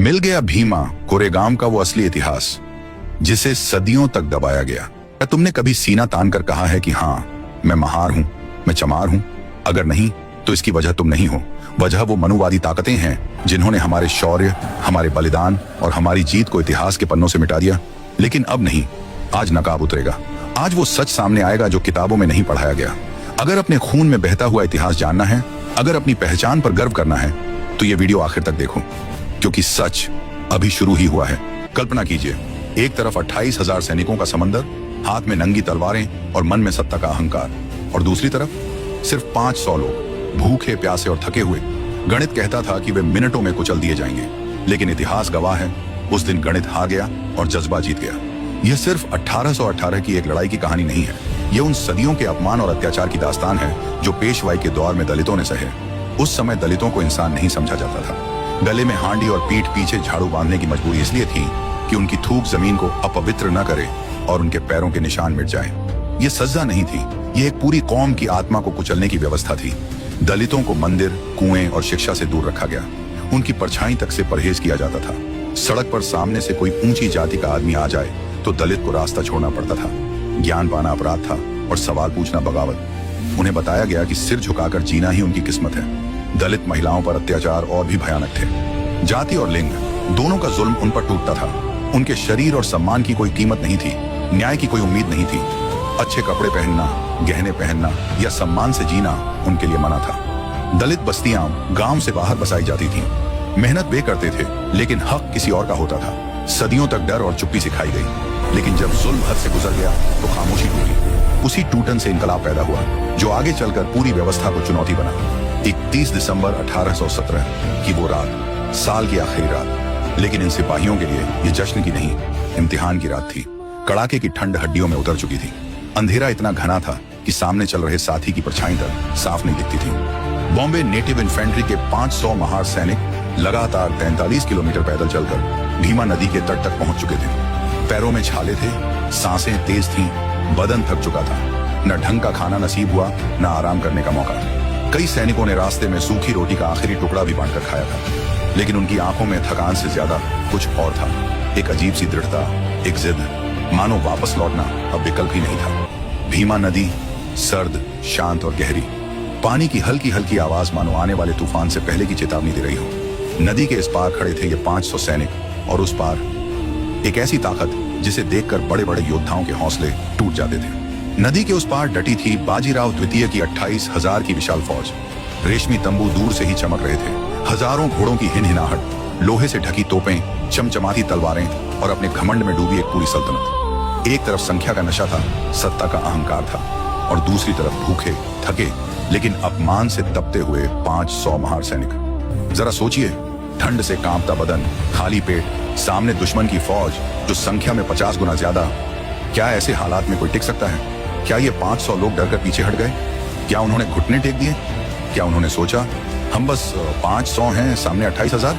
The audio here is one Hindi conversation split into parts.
मिल गया भीमा कोरेगांव का वो असली इतिहास जिसे सदियों तक दबाया गया। क्या तुमने कभी सीना तान कर कहा है कि हाँ, मैं महार हूं, मैं चमार हूं? अगर नहीं तो इसकी वजह तुम नहीं हो। वजह वो मनुवादी ताकतें हैं जिन्होंने हमारे शौर्य, हमारे बलिदान और हमारी जीत को इतिहास के पन्नों से मिटा दिया। लेकिन अब नहीं, आज नकाब उतरेगा। आज वो सच सामने आएगा जो किताबों में नहीं पढ़ाया गया। अगर अपने खून में बहता हुआ इतिहास जानना है, अगर अपनी पहचान पर गर्व करना है, तो ये वीडियो आखिर तक देखो, क्योंकि सच अभी शुरू ही हुआ है। कल्पना कीजिए, एक तरफ 28,000 सैनिकों का समंदर, हाथ में नंगी तलवारें और मन में सत्ता का अहंकार, और दूसरी तरफ सिर्फ 500 लोग, भूखे प्यासे और थके हुए। गणित कहता था कि वे मिनटों में कुचल दिए जाएंगे, लेकिन इतिहास गवाह है, उस दिन गणित हार गया और जज्बा जीत गया। यह सिर्फ 1818 की एक लड़ाई की कहानी नहीं है, यह उन सदियों के अपमान और अत्याचार की दास्तान है जो पेशवाई के दौर में दलितों ने सहे। उस समय दलितों को इंसान नहीं समझा जाता था। गले में हांडी और पीठ पीछे झाड़ू बांधने की मजबूरी इसलिए थी कि उनकी थूक जमीन को अपवित्र न करे और उनके पैरों के निशान मिट जाए। ये सजा नहीं थी, ये एक पूरी कौम की आत्मा को कुचलने की व्यवस्था थी। दलितों को मंदिर, कुएं और शिक्षा से दूर रखा गया। उनकी परछाई तक से परहेज किया जाता था। सड़क पर सामने से कोई ऊंची जाति का आदमी आ जाए तो दलित को रास्ता छोड़ना पड़ता था। ज्ञान पाना अपराध था और सवाल पूछना बगावत। उन्हें बताया गया कि सिर झुकाकर जीना ही उनकी किस्मत है। दलित महिलाओं पर अत्याचार और भी भयानक थे। जाति और लिंग दोनों का जुल्म उन पर टूटता था। उनके शरीर और सम्मान की कोई कीमत नहीं थी, न्याय की कोई उम्मीद नहीं थी। अच्छे कपड़े पहनना, गहने पहनना या सम्मान से जीना उनके लिए मना था। दलित बस्तियां गांव से बाहर बसाई जाती थीं। मेहनत वे करते थे, लेकिन हक किसी और का होता था। सदियों तक डर और चुप्पी सिखाई गई, लेकिन जब जुल्म हद से गुजर गया तो खामोशी टूटी। उसी टूटन से इनकलाब पैदा हुआ जो आगे चलकर पूरी व्यवस्था को चुनौती बना। 31 दिसंबर 1817 की वो रात, साल की आखिरी रात, लेकिन इन सिपाहियों के लिए ये जश्न की नहीं, इम्तिहान की रात थी। कड़ाके की ठंड हड्डियों में उतर चुकी थी। अंधेरा इतना घना था कि सामने चल रहे साथी की परछाई तक साफ नहीं दिखती थी। बॉम्बे नेटिव इन्फेंट्री के 500 महार सैनिक लगातार 43 किलोमीटर पैदल चलकर भीमा नदी के तट तक पहुंच चुके थे। पैरों में छाले थे, सांसें तेज थीं, बदन थक चुका था। न ढंग का खाना नसीब हुआ, न आराम करने का मौका। कई सैनिकों ने रास्ते में सूखी रोटी का आखिरी टुकड़ा भी बांटकर खाया था, लेकिन उनकी आंखों में थकान से ज्यादा कुछ और था। एक अजीब सी दृढ़ता, एक जिद, मानो वापस लौटना अब विकल्प ही नहीं था। भीमा नदी सर्द, शांत और गहरी। पानी की हल्की हल्की आवाज मानो आने वाले तूफान से पहले की चेतावनी दे रही हो। नदी के इस पार खड़े थे ये 500 सैनिक, और उस पार एक ऐसी ताकत जिसे देखकर बड़े बड़े योद्धाओं के हौसले टूट जाते थे। नदी के उस पार डटी थी बाजीराव द्वितीय की 28,000 की विशाल फौज। रेशमी तंबू दूर से ही चमक रहे थे। हजारों घोड़ों की हिनहिनाहट, लोहे से ढकी तोपें, चमचमाती तलवारें और अपने घमंड में डूबी एक पूरी सल्तनत। एक तरफ संख्या का नशा था, सत्ता का अहंकार था, और दूसरी तरफ भूखे, थके लेकिन अपमान से तपते हुए 500 महार सैनिक। जरा सोचिए, ठंड से कांपता बदन, खाली पेट, सामने दुश्मन की फौज जो संख्या में 50 गुना ज्यादा। क्या ऐसे हालात में कोई टिक सकता है? क्या ये 500 लोग डरकर पीछे हट गए? क्या उन्होंने घुटने टेक दिए? क्या उन्होंने सोचा हम बस 500 हैं सामने 28,000?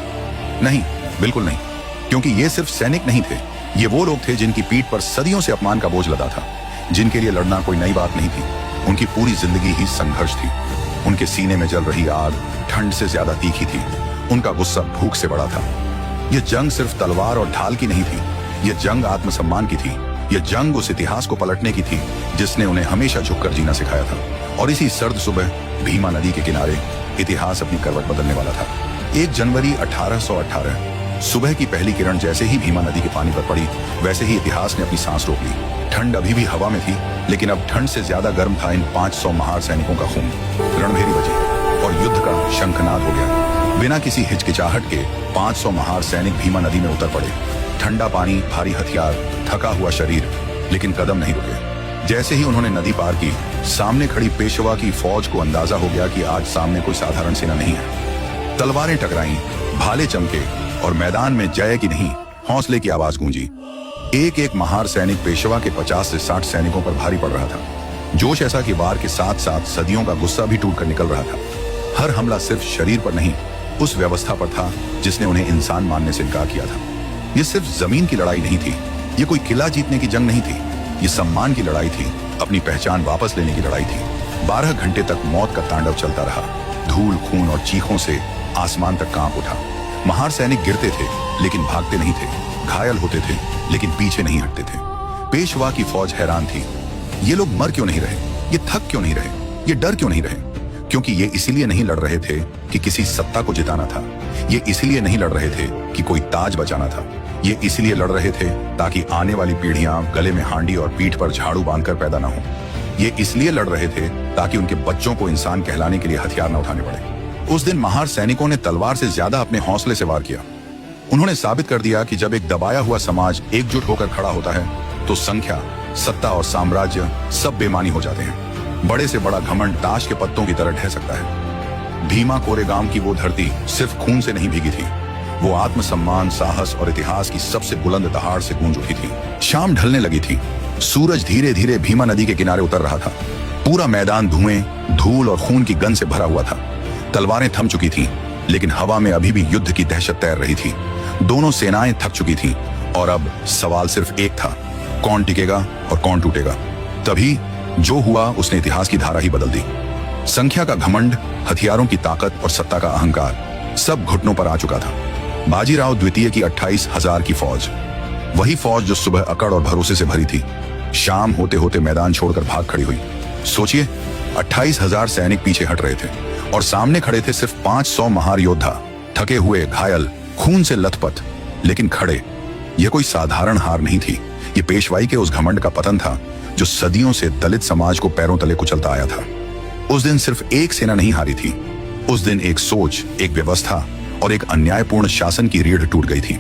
नहीं, बिल्कुल नहीं, क्योंकि ये सिर्फ सैनिक नहीं थे। ये वो लोग थे जिनकी पीठ पर सदियों से अपमान का बोझ लदा था, जिनके लिए लड़ना कोई नई बात नहीं थी। उनकी पूरी जिंदगी ही संघर्ष थी। उनके सीने में जल रही आग ठंड से ज्यादा तीखी थी। उनका गुस्सा भूख से बड़ा था। यह जंग सिर्फ तलवार और ढाल की नहीं थी, यह जंग आत्मसम्मान की थी। यह जंग उस इतिहास को पलटने की थी जिसने उन्हें हमेशा झुककर जीना सिखाया था। और इसी सर्द सुबह भीमा नदी के किनारे इतिहास अपनी करवट बदलने वाला था। 1 जनवरी 1818 सुबह की पहली किरण जैसे ही भीमा नदी के पानी पर पड़ी, वैसे ही इतिहास ने अपनी सांस रोक ली। ठंड अभी भी हवा में थी, लेकिन अब ठंड से ज्यादा गर्म था इन 500 महार सैनिकों का खून। रणभेरी बजी और युद्ध का शंखनाद हो गया। बिना किसी हिचकिचाहट के 500 महार सैनिक भीमा नदी में उतर पड़े। ठंडा पानी, भारी हथियार, थका हुआ शरीर, लेकिन कदम नहीं रुके। जैसे ही उन्होंने नदी पार की, सामने खड़ी पेशवा की फौज को अंदाजा हो गया कि आज सामने कोई साधारण सेना नहीं है। तलवारें टकराईं, भाले चमके और मैदान में जय की नहीं, हौसले की आवाज गूंजी। एक एक महार सैनिक पेशवा के 50 से 60 सैनिकों पर भारी पड़ रहा था। जोश ऐसा कि वार के साथ साथ सदियों का गुस्सा भी टूट कर निकल रहा था। हर हमला सिर्फ शरीर पर नहीं, उस व्यवस्था पर था जिसने उन्हें इंसान मानने से इनकार किया था। ये सिर्फ जमीन की लड़ाई नहीं थी, ये कोई किला जीतने की जंग नहीं थी, ये सम्मान की लड़ाई थी, अपनी पहचान वापस लेने की लड़ाई थी। 12 घंटे तक मौत का तांडव चलता रहा। धूल, खून और चीखों से आसमान तक कांप उठा। महार सैनिक गिरते थे, लेकिन भागते नहीं थे, घायल होते थे लेकिन पीछे नहीं हटते थे। पेशवा की फौज हैरान थी, ये लोग मर क्यों नहीं रहे, ये थक क्यों नहीं रहे, ये डर क्यों नहीं रहे? क्योंकि ये इसीलिए नहीं लड़ रहे थे कि किसी सत्ता को जिताना था, ये इसलिए नहीं लड़ रहे थे कि कोई ताज बचाना था, ये इसलिए लड़ रहे थे ताकि आने वाली पीढ़ियां गले में हांडी और पीठ पर झाड़ू बांधकर पैदा ना हो। ये इसलिए लड़ रहे थे ताकि उनके बच्चों को इंसान कहलाने के लिए हथियार न उठाने पड़े। उस दिन महार सैनिकों ने तलवार से ज्यादा अपने हौसले से वार किया। उन्होंने साबित कर दिया कि जब एक दबाया हुआ समाज एकजुट होकर खड़ा होता है तो संख्या, सत्ता और साम्राज्य सब बेमानी हो जाते हैं। बड़े से बड़ा घमंड ताश के पत्तों की तरह ढह सकता है। भीमा कोरेगाम की वो धरती सिर्फ खून से नहीं भीगी थी, वो आत्मसम्मान, साहस और इतिहास की सबसे बुलंद दहाड़ से गूंज उठी थी। शाम ढलने लगी थी, सूरज धीरे धीरे भीमा नदी के किनारे उतर रहा था। पूरा मैदान धुएं, धूल और खून की गंध से भरा हुआ था। तलवारें थम चुकी थीं, लेकिन हवा में अभी भी युद्ध की दहशत तैर रही थी। दोनों सेनाएं थक चुकी थीं और अब सवाल सिर्फ एक था, कौन टिकेगा और कौन टूटेगा। तभी जो हुआ उसने इतिहास की धारा ही बदल दी। संख्या का घमंड, हथियारों की ताकत और सत्ता का अहंकार सब घुटनों पर आ चुका था। बाजीराव द्वितीय की 28,000 की फौज, वही फौज जो सुबह अकड़ और भरोसे से भरी थी, शाम होते होते मैदान छोड़कर भाग खड़ी हुई। सोचिए, 28,000 सैनिक पीछे हट रहे थे और सामने खड़े थे सिर्फ 500 महार योद्धा, थके हुए, घायल, खून से लथपथ, लेकिन खड़े। यह कोई साधारण हार नहीं थी, ये पेशवाई के उस घमंड का पतन था जो सदियों से दलित समाज को पैरों तले कुचलता आया था। उस दिन सिर्फ एक सेना नहीं हारी थी, उस दिन एक सोच, एक व्यवस्था और एक अन्यायपूर्ण शासन की रीढ़ टूट गई थी।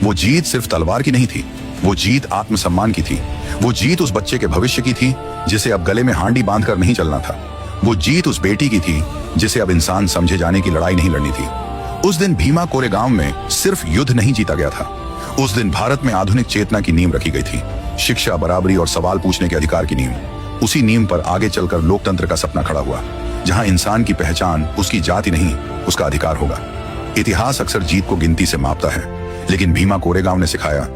वो जीत सिर्फ तलवार की नहीं थी, वो जीत आत्मसम्मान की थी। वो जीत उस बच्चे के भविष्य की थी जिसे अब गले में हांडी बांधकर नहीं चलना था। वो जीत उस बेटी की थी जिसे अब इंसान समझे जाने की लड़ाई नहीं लड़नी थी। उस दिन भीमा कोरेगाम में सिर्फ युद्ध नहीं जीता गया था, उस दिन भारत में आधुनिक चेतना की नींव रखी गई थी। शिक्षा, बराबरी और सवाल पूछने के अधिकार की नींव। उसी नींव पर आगे चलकर लोकतंत्र का सपना खड़ा हुआ, जहां इंसान की पहचान उसकी जाति नहीं, उसका अधिकार होगा। इतिहास अक्सर जीत को गिनती से मापता है, लेकिन भीमा कोरेगाम ने सिखाया,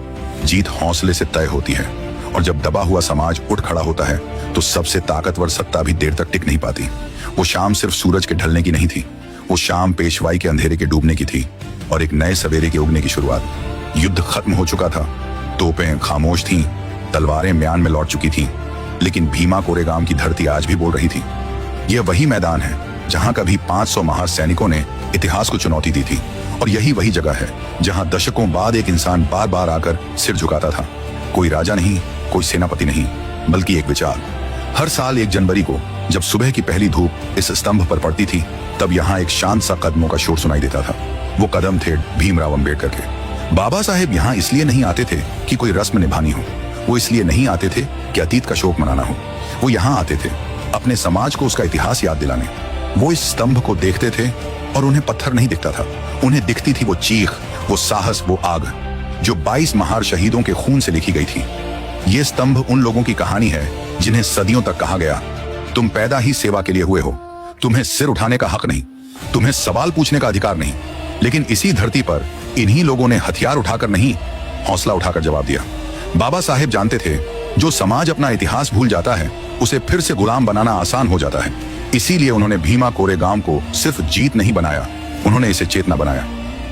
जीत हौसले से तय होती है। और जब दबा हुआ समाज उठ खड़ा होता है तो सबसे ताकतवर सत्ता भी देर तक टिक नहीं पाती। वो शाम सिर्फ सूरज के ढलने की नहीं थी, वो शाम पेशवाई के अंधेरे के डूबने की थी और एक नए सवेरे के उगने की शुरुआत। युद्ध खत्म हो चुका था, तोपें खामोश थीं, तलवारें म्यान में लौट चुकी थीं, लेकिन भीमा कोरेगाम की धरती आज भी बोल रही थी। यह वही मैदान है जहां कभी 500 महार सैनिकों ने इतिहास को चुनौती दी थी, और यही वही जगह है जहां दशकों बाद एक इंसान बार बार आकर सिर झुकाता था। कोई राजा नहीं, कोई सेनापति नहीं, बल्कि एक विचार। हर साल 1 जनवरी को जब सुबह की पहली धूप इस स्तंभ पर पड़ती थी, तब यहाँ एक शांत सा कदमों का शोर सुनाई देता था। वो कदम थे भीमराव अंबेडकर के। बाबा साहेब यहाँ इसलिए नहीं आते थे कि कोई रस्म निभानी हो, वो इसलिए नहीं आते थे कि अतीत का शोक मनाना हो। वो यहाँ आते थे अपने समाज को उसका इतिहास याद दिलाने। वो इस स्तंभ को देखते थे और उन्हें पत्थर नहीं दिखता था, उन्हें दिखती थी वो चीख, वो साहस, वो आग जो 22 महार शहीदों के खून से लिखी गई थी। ये स्तंभ उन लोगों की कहानी है जिन्हें सदियों तक कहा गया, तुम पैदा ही सेवा के लिए हुए हो, तुम्हें सिर उठाने का हक नहीं, तुम्हें सवाल पूछने का अधिकार नहीं। लेकिन इसी धरती पर इन्हीं लोगों ने हथियार उठाकर नहीं, हौसला उठाकर जवाब दिया। बाबा साहेब जानते थे, जो समाज अपना इतिहास भूल जाता है उसे फिर से गुलाम बनाना आसान हो जाता है। इसीलिए उन्होंने भीमा कोरेगाम को सिर्फ जीत नहीं बनाया, उन्होंने इसे चेतना बनाया।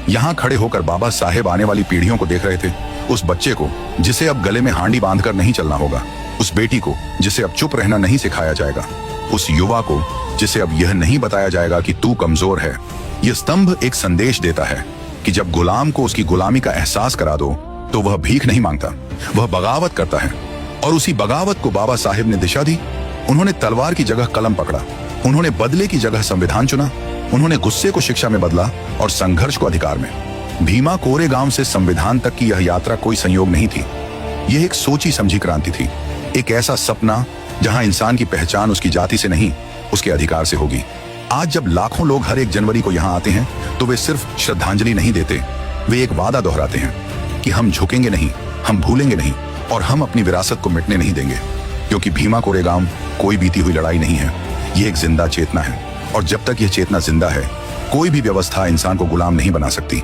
यहाँ खड़े होकर बाबा साहेब आने वाली पीढ़ियों को देख रहे थे, उस बच्चे को जिसे अब गले में हांडी बांधकर नहीं चलना होगा, उस बेटी को जिसे अब चुप रहना नहीं सिखाया जाएगा, उस युवा को जिसे अब यह नहीं बताया जाएगा कि तू कमजोर है। यह स्तंभ एक संदेश देता है कि जब गुलाम को उसकी गुलामी का एहसास करा दो तो वह भीख नहीं मांगता, वह बगावत करता है। और उसी बगावत को बाबा साहेब ने दिशा दी। उन्होंने तलवार की जगह कलम पकड़ा, उन्होंने बदले की जगह संविधान चुना, उन्होंने गुस्से को शिक्षा में बदला और संघर्ष को अधिकार में। भीमा कोरेगाम से संविधान तक की यह यात्रा कोई संयोग नहीं थी, यह एक सोची समझी क्रांति थी, एक ऐसा सपना जहां इंसान की पहचान उसकी जाति से नहीं, उसके अधिकार से होगी। आज जब लाखों लोग हर 1 जनवरी को यहाँ आते हैं तो वे सिर्फ श्रद्धांजलि नहीं देते, वे एक वादा दोहराते हैं कि हम झुकेंगे नहीं, हम भूलेंगे नहीं और हम अपनी विरासत को मिटने नहीं देंगे। क्योंकि भीमा कोरेगाम कोई बीती हुई लड़ाई नहीं है, ये एक जिंदा चेतना है, और जब तक यह चेतना जिंदा है कोई भी व्यवस्था इंसान को गुलाम नहीं बना सकती।